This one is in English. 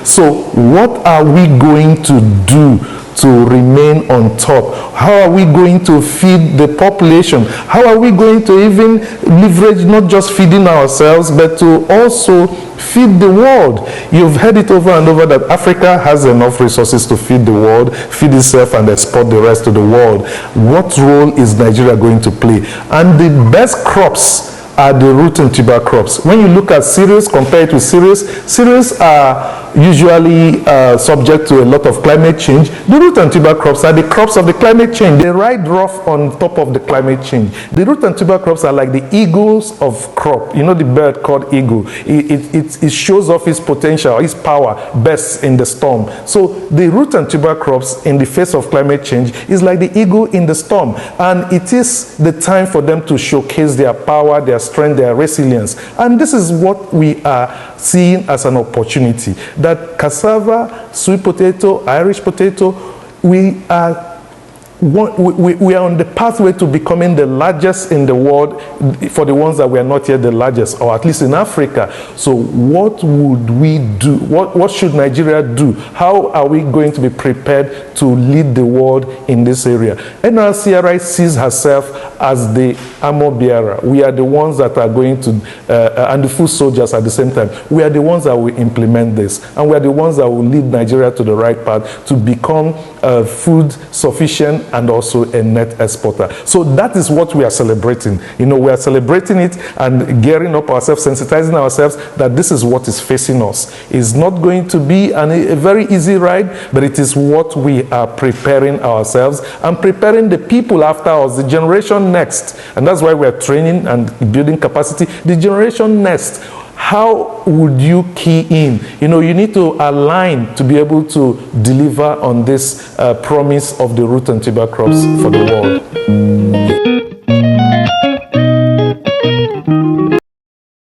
So what are we going to do to remain on top? How are we going to feed the population? How are we going to even leverage not just feeding ourselves, but to also feed the world? You've heard it over and over that Africa has enough resources to feed the world, feed itself, and export the rest to the world. What role is Nigeria going to play? And the best crops are the root and tuber crops. When you look at cereals, compare it with cereals are usually subject to a lot of climate change. The root and tuber crops are the crops of the climate change. They ride rough on top of the climate change. The root and tuber crops are like the eagles of crop. You know the bird called eagle. It shows off its potential, its power best in the storm. So the root and tuber crops in the face of climate change is like the eagle in the storm. And it is the time for them to showcase their power, their strength, their resilience. And this is what we are seeing as an opportunity. That cassava, sweet potato, Irish potato, we are on the pathway to becoming the largest in the world for the ones that we are not yet the largest, or at least in Africa. So what would we do? What should Nigeria do? How are we going to be prepared to lead the world in this area? NRCRI sees herself as the armor bearer. We are the ones that are going to, and the food soldiers at the same time. We are the ones that will implement this. And we are the ones that will lead Nigeria to the right path to become food sufficient and also a net exporter. So that is what we are celebrating. You know, we are celebrating it and gearing up ourselves, sensitizing ourselves that this is what is facing us. It's not going to be a very easy ride, but it is what we are preparing ourselves and preparing the people after us, the generation next. And that's why we are training and building capacity. The generation next. How would you key in? You know, you need to align to be able to deliver on this promise of the root and tuber crops for the world.